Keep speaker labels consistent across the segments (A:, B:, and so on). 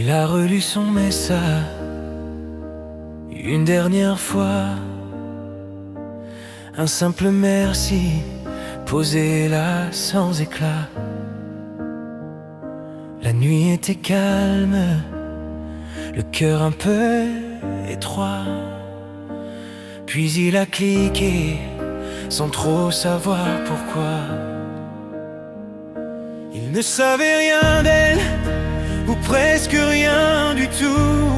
A: Il a relu son message une dernière fois. Un simple merci, posé là sans éclat. La nuit était calme, le cœur un peu étroit. Puis il a cliqué, sans trop savoir pourquoi. Il ne savait rien d'elle, ou presque rien du tout.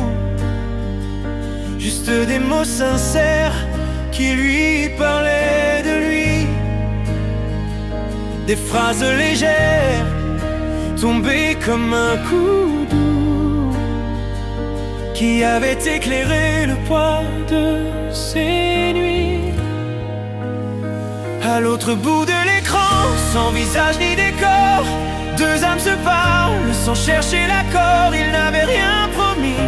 A: Juste des mots sincères qui lui parlaient de lui. Des phrases légères, tombées comme un coup doux, qui avait éclairé le poids de ses nuits. À l'autre bout de l'écran, sans visage ni décor, deux âmes se parlent sans chercher l'accord. Ils n'avaient rien promis,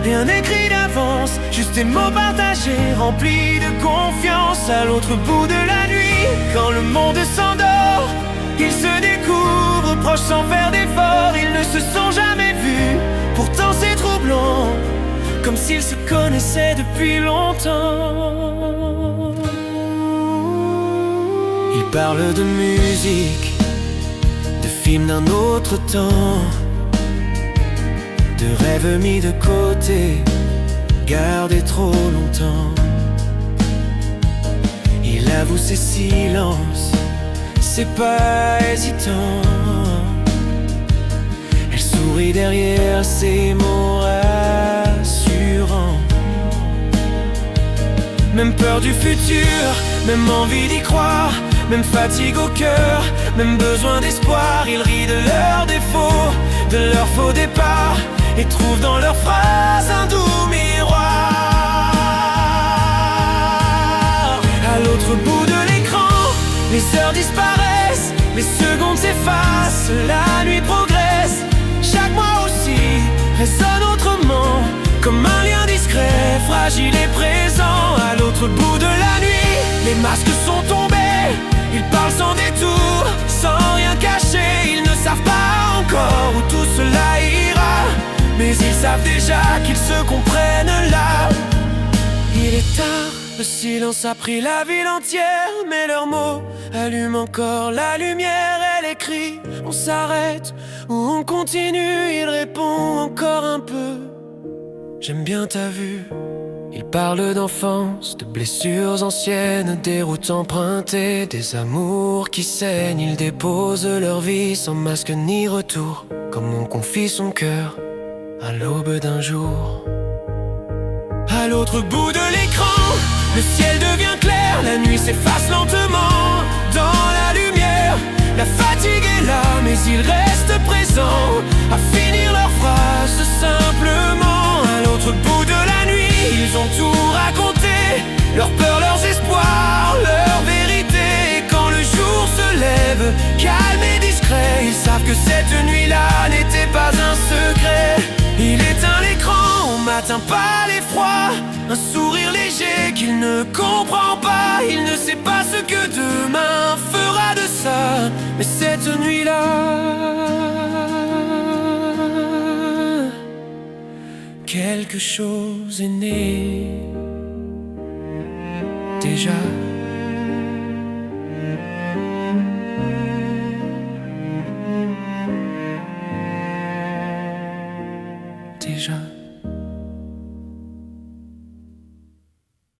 A: rien écrit d'avance, juste des mots partagés, remplis de confiance. À l'autre bout de la nuit, quand le monde s'endort, ils se découvrent proches sans faire d'efforts. Ils ne se sont jamais vus, pourtant c'est troublant, comme s'ils se connaissaient depuis longtemps. Ils parlent de musique, de films d'un autre temps, de rêves mis de côté, gardés trop longtemps. Il avoue ses silences, c'est pas hésitant. Elle sourit derrière ses mots rassurants. Même peur du futur, même envie d'y croire, même fatigue au cœur, même besoin d'espoir. Ils rient de leurs défauts, de leurs faux départs, et trouvent dans leurs phrases un doux miroir. À l'autre bout de l'écran, les heures disparaissent, les secondes s'effacent, la nuit progresse. Chaque mois aussi résonne autrement, comme un lien discret, fragile et présent. À l'autre bout de la nuit, les masques sont tombés, ils parlent sans détour, sans rien cacher. Ils ne savent pas encore où tout cela ira, mais ils savent déjà qu'ils se comprennent là. Il est tard, le silence a pris la ville entière, mais leurs mots allument encore la lumière. Elle écrit, on s'arrête ou on continue. Il répond encore un peu, j'aime bien ta vue. Il parle d'enfance, de blessures anciennes, des routes empruntées, des amours qui saignent. Ils déposent leur vie sans masque ni retour, comme on confie son cœur à l'aube d'un jour. À l'autre bout de l'écran, le ciel devient clair, la nuit s'efface lentement dans la lumière. La fatigue est là, mais ils restent présents à finir leurs phrases simplement. À l'autre bout de la nuit, ils ont tout raconté, leurs peurs, leurs espoirs, leur vérité. Et quand le jour se lève, calme et discret, ils savent que cette nuit-là n'était pas un secret. Il éteint l'écran au matin pâle et froid, un sourire léger qu'il ne comprend pas. Il ne sait pas ce que demain fera de ça, mais cette nuit-là, quelque chose est né déjà. Déjà.